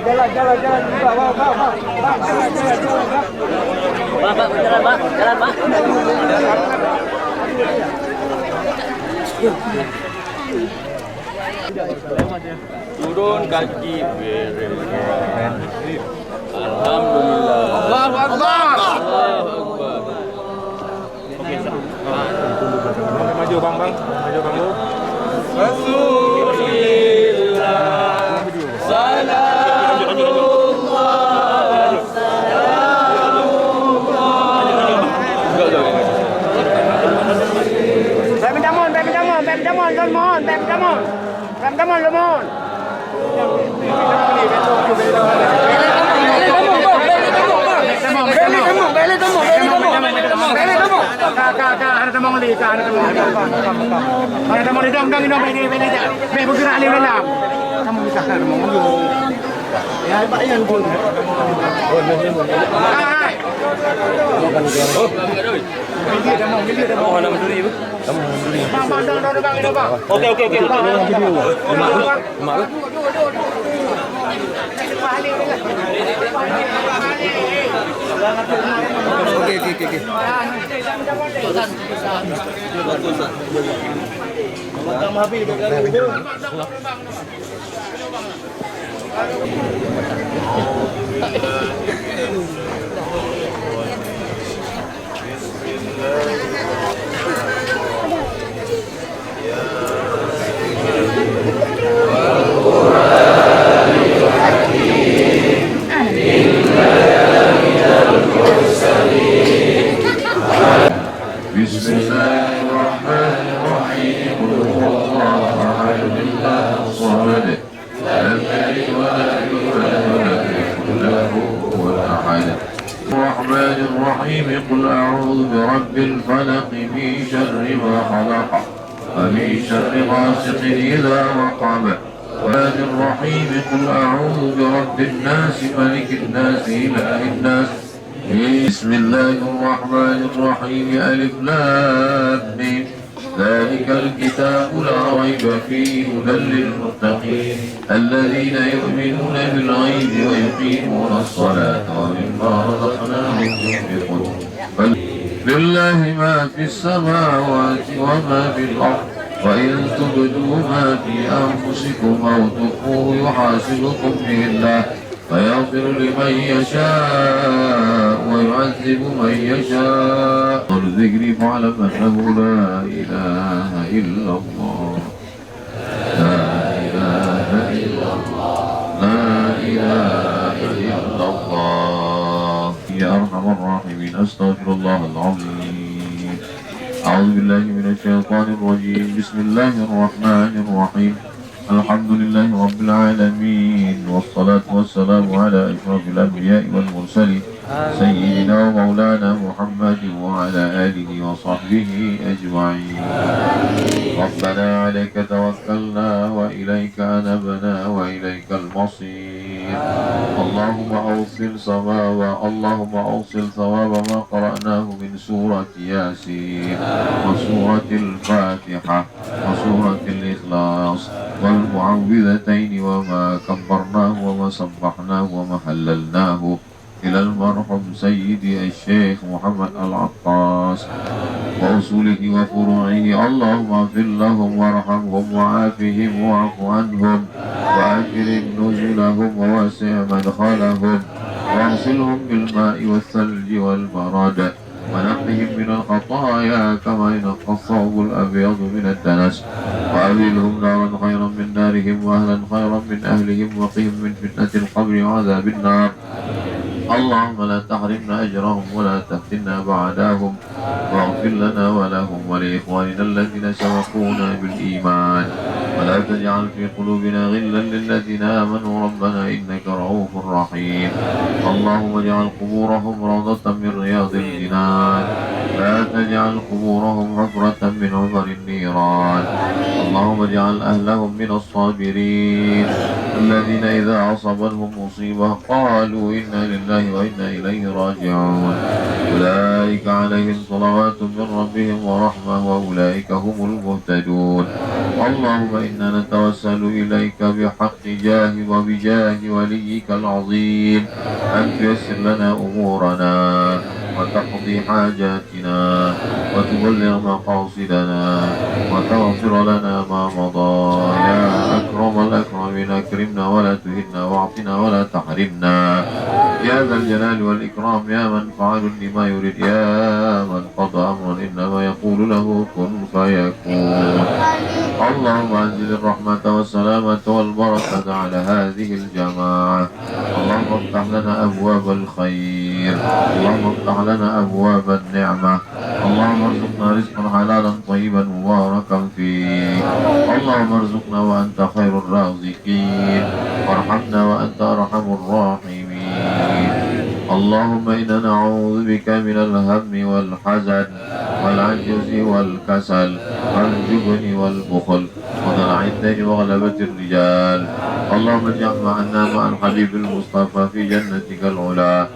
jalan. Bang, jalan, Bang. Pak, jalan, Pak. Jalan, Pak. Turun kaki berem. Alhamdulillah. Allahu Akbar. Maju Bang. Rasulillah. Pem Damon. Oke. Bismillahirrahmanirrahim. Allahu akbar. Lam yalid wa lam yulad wa lam yakul lahu kufuwan ahad. Bismillahirrahmanirrahim. Qul a'udzu birabbil falaq min syarri ma khalaq wa min syarri ghasiqin idza waqab. Bismillahirrahmanirrahim. Qul a'udzu birabbin nas malikin nas ilahin nas. بسم الله الرحمن الرحيم ألف لام ميم ذلك الكتاب لا ريب فيه هدى للمتقين الذين يؤمنون بالغيب ويقيمون الصلاة ومما رزقناهم ينفقون لله ما في السماوات وما في الأرض وإن تبدوا ما في أنفسكم أو تخفوه يحاسبكم به الله فيغفر لمن يشاء ويعذب من يشاء والذكر فاعلم أنه لا إله إلا الله لا إله إلا الله يا أرحم الراحمين أستغفر الله العظيم أعوذ بالله من الشيطان الرجيم بسم الله الرحمن الرحيم الحمد لله رب العالمين والصلاة والسلام على أشرف الأنبياء والمرسلين سيدنا ومولانا محمد وعلى آله وصحبه أجمعين ربنا عليك توكلنا وإليك أنبنا وإليك المصير اللهم أوصل ثواب ما قرأناه من سورة ياسين وسورة الفاتحة وسورة الإخلاص والمعوذتين وما كبرناه وما سبحناه وما هللناه إلى المرحوم سيدي الشيخ محمد العطاس وأصوله وفروعه اللهم اغفر لهم وارحمهم وعافهم واعف عنهم وأكرم نزلهم ووسع مدخلهم واغسلهم بالماء والثلج والبرد ونقهم من الخطايا كما ينقى الثوب الأبيض من الدنس وأبدلهم نارا خيرا من نارهم وأهلا خيرا من أهلهم وقهم من فتنة القبر وعذاب النار اللهم لا تحرمنا أجرهم ولا تفتنا بعدهم واغفر لنا ولهم ولإخواننا الذين سبقونا بالإيمان ولا تجعل في قلوبنا غلا للذين آمنوا ربنا إنك رؤوف رحيم اللهم اجعل قبورهم روضة من رياض الجنان لا تجعل قبورهم حفرة من حفر النيران اللهم اجعل أهلهم من الصابرين الذين إذا أصابتهم مصيبة قالوا إنا لله وإنا إليه راجعون أولئك عليهم صلوات من ربهم ورحمة وأولئك هم المهتدون. اللهم إنا نتوسل إليك بحق جاه وبجاه وليك العظيم أن تيسر لنا أمورنا وتقضي حاجاتنا وتبلغ مقاصدنا وتغفر لنا ما مضى. يا أكرم الأكرمين أكرمنا ولا تهنا واعطنا ولا تحرمنا يا ذا الجلال والإكرام يا من فعل لما يريد يا من قضى أمرا إنما يقول له كن فيكون. اللهم أنزل الرحمة والسلامة والبركة على هذه الجماعة. اللهم افتح لنا أبواب الخير. اللهم افتح لنا أبواب النعمة. اللهم ارزقنا رزقا حلالا طيبا مباركا فيه. اللهم ارزقنا وأنت خير الرازقين وارحمنا وأنت أرحم الراحمين. اللهم إنا نعوذ بك من الهم والحزن والعجز والكسل والجبن والبخل ودلع الدين وغلبة الرجال. اللهم اجعل معنا مع الحبيب المصطفى في جنتك العلا.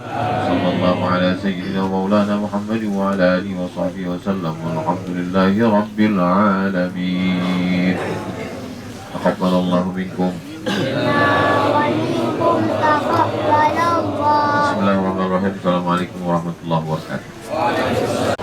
صلى الله على سيدنا ومولانا محمد وعلى آله وصحبه وسلم والحمد لله رب العالمين. تقبل الله منكم. Bismillahirrahmanirrahim. Assalamualaikum warahmatullahi wabarakatuh.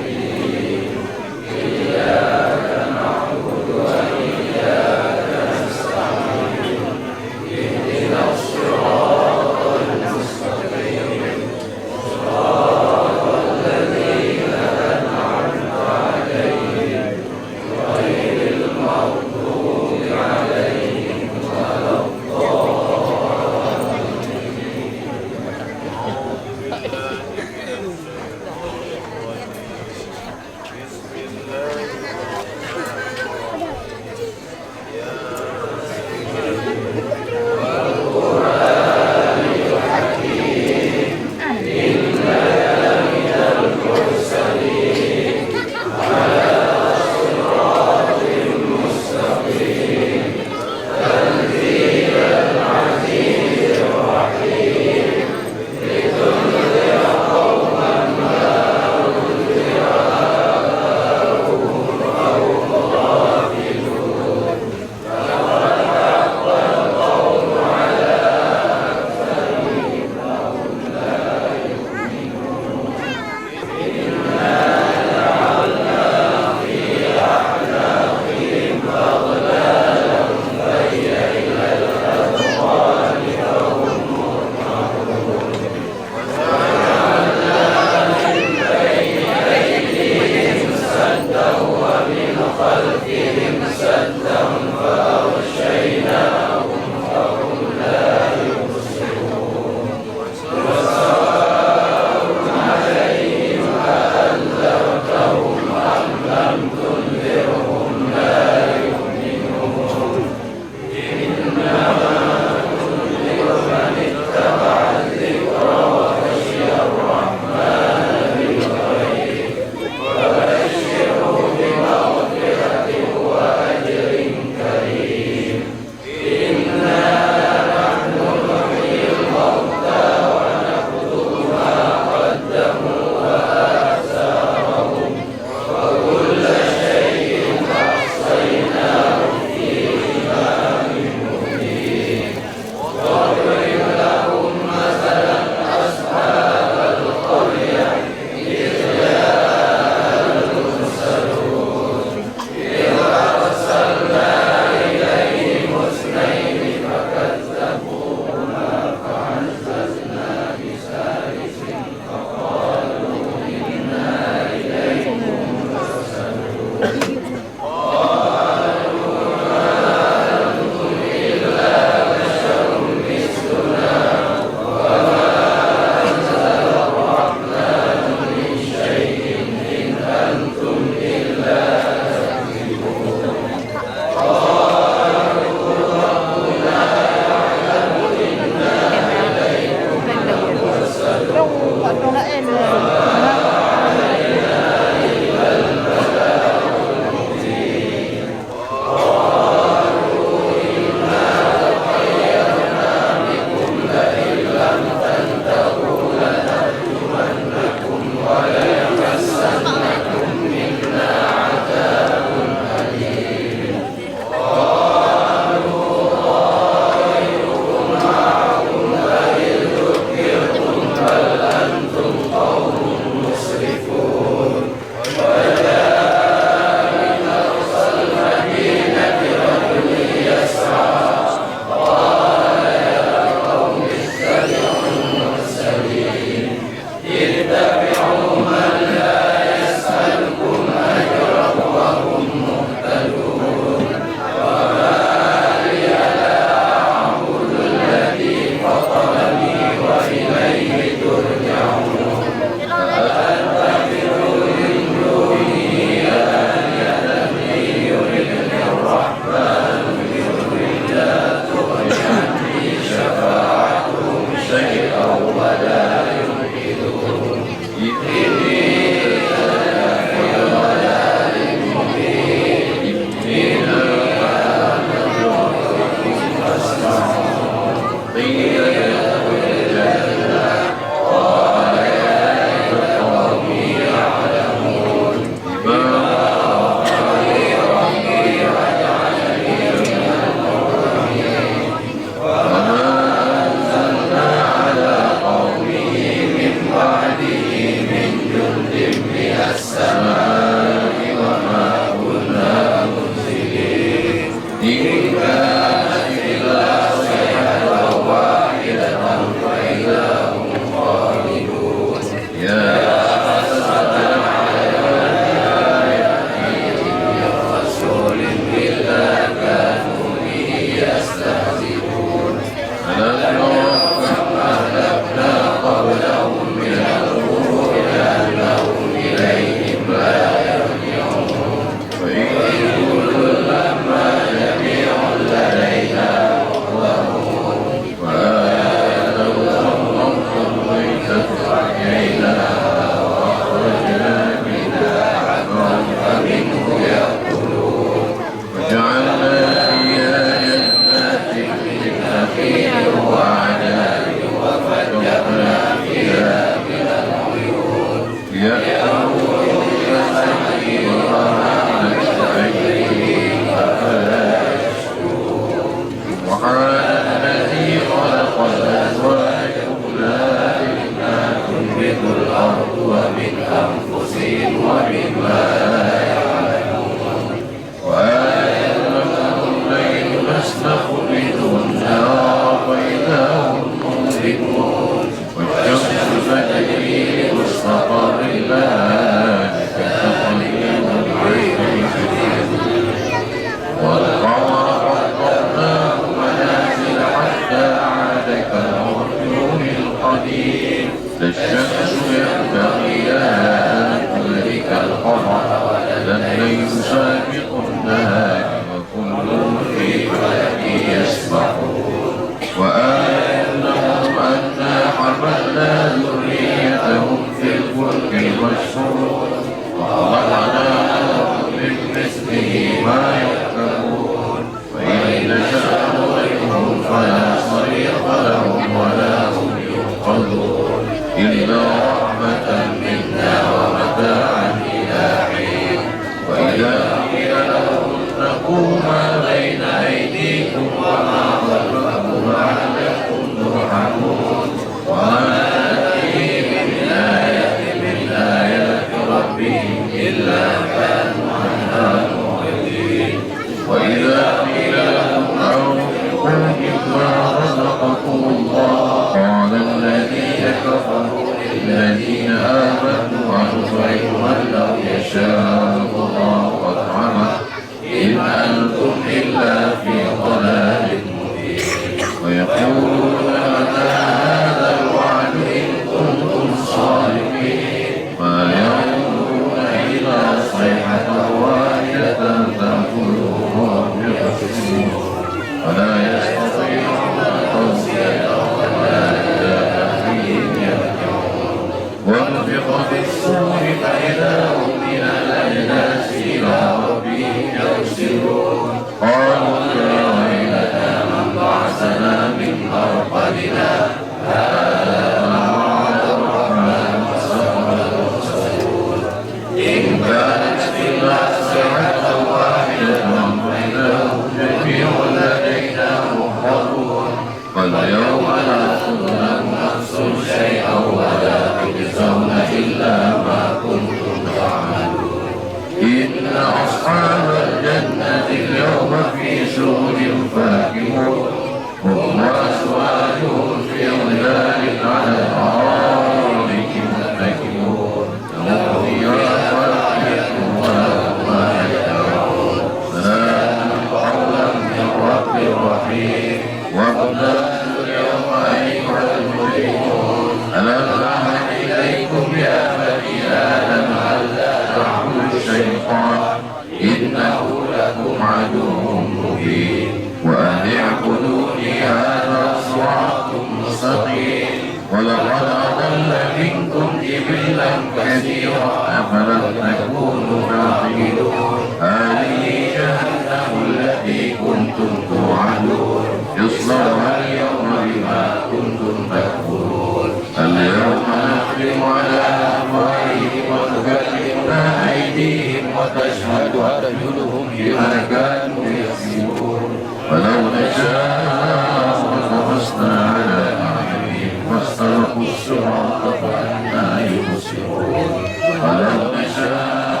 جبلا كثيرا أفلم تكونوا تعقلون هذه جهنم التي كنتم توعدون اصلوها اليوم بما كنتم تكفرون اليوم نختم على أفواههم وتكلمنا أيديهم وتشهد أرجلهم بما كانوا يكسبون ولو نشاء لطمسنا على أعينهم فاستبقوا الصراط فأنى يبصرون ولو نشاء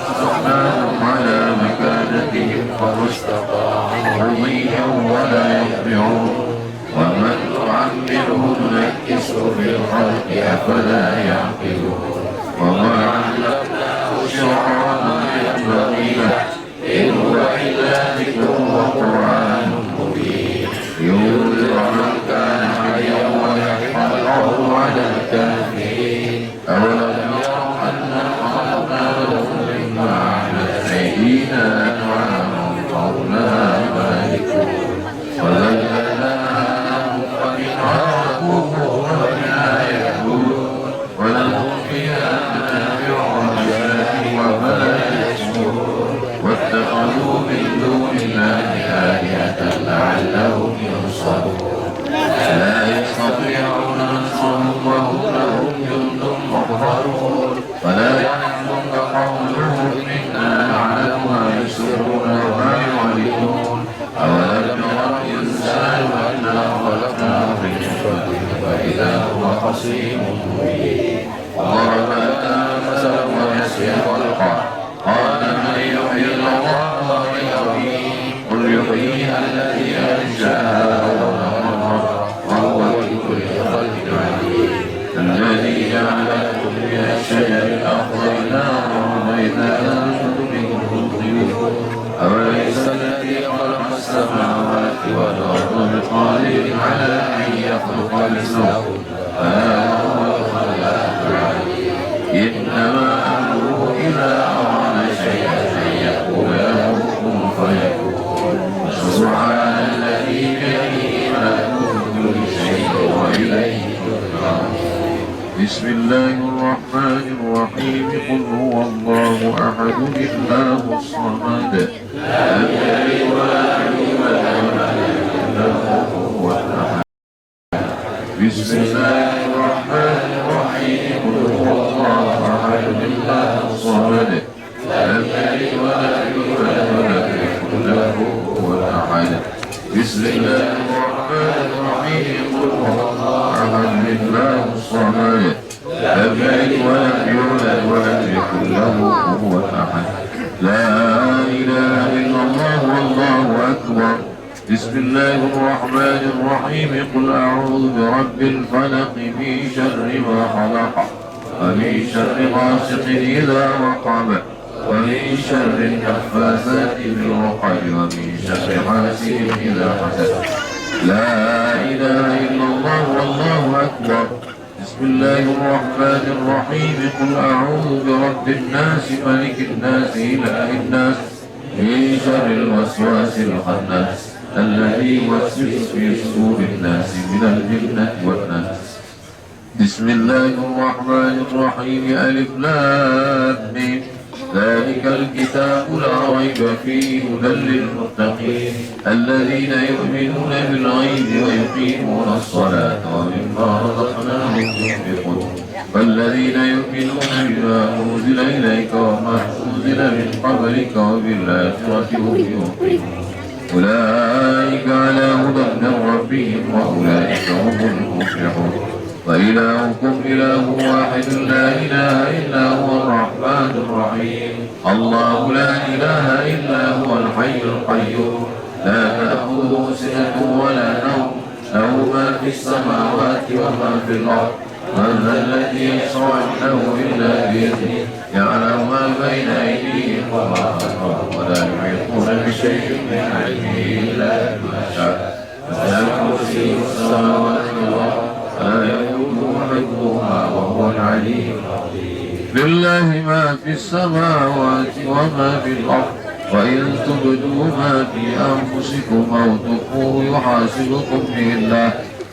مسخناهم على مكانتهم فما استطاعوا مضيا ولا يرجعون ومن نعمره ننكسه في الخلق أفلا يعقلون وما علمناه شعرا ينبغي له إن هو إلا ذكر وقرآن مبين ينذر من كان حيا ويحفظ الأرض على الكافرين أولم يروا أنا خلقنا لهم مما عملت أيدينا أنعاما فهم لها مالكون وذللناهم فمنها ركوبهم ومنها يأكلون ولهم فيها منافع ومشارب وفلا يشكرون واتخذوا من دون الله آلهة لعلهم ينصرون لا يستطيعون نصرهم وهم لهم جند محضرون ولا يحزنك قولهم إنا نعلم ما يسرون وما يعلنون أولم يرى الإنسان أنا خلقناه من نطفة فإذا هو خصيم مبين وضرب لنا مثلا ونسي خلقه قال من يحيي العظام وهي رميم قل يحييها الذي أنشأها أول مرة وهو بكل خلق عليم الذي جعل لكم من الشجر الأخضر نارا وإذا أنتم منه توقدون أوليس الذي خلق السماوات والأرض بقادر على أن يخلق مثلهم فلا هو الخلاق العليم إنما أمره إذا أراد شيئا أن يقول له كن فيكون سبحان الذي بيده ملكوت كل شيء وإليه ترجعون بسم الله الرحمن الرحيم قل هو الله أحد الله الصمد لم يلد ولم يولد ولم يكن له كفوا أحد بسم الله الرحمن الرحيم قل هو الله أحد الله الصمد لم يلد ولم يولد ولم يكن له كفوا أحد بسم الله الرحمن الرحيم قل هو الله أحد الله الصمد لم يلد ولم يولد ولم يكن له كفوا أحد لا إله إلا الله والله أكبر بسم الله الرحمن الرحيم قل أعوذ برب الفلق من شر ما خلق ومن شر غاسق إذا وقب ومن شر النفاثات في العقد ومن شر حاسد إذا حسد لا إله إلا الله والله أكبر بسم الله الرحمن الرحيم قل أعوذ برب الناس ملك الناس إله الناس من شر الوسواس الخناس الذي يوسوس في صدور الناس من الجنة والناس بسم الله الرحمن الرحيم ألف لام ميم ذلك الكتاب لا ريب فيه هدى للمتقين الذين يؤمنون بالغيب ويقيمون الصلاة ومما رزقناهم ينفقون والذين يؤمنون بما أنزل إليك وما أنزل من قبلك وبالآخرة هم يوقنون أولئك على هدى من ربهم وأولئك هم المفلحون وإلهكم إله واحد لا إله إلا هو الرحمن الرحيم الله لا إله إلا هو الحي القيوم لا تأخذه سنة ولا نوم له ما في السماوات وما في الأرض من ذا الذي يشرع عنده إلا بإذنه يعلم ما بين أيديهم وما خلفهم ولا يحيطون بشيء من علمه إلا بما شاء وسع كرسيه السماوات والأرض لا يؤوده حفظهما وهو العلي العظيم لله ما في السماوات وما في الأرض وإن تبدوا ما في أنفسكم أو تخفوه يحاسبكم به الله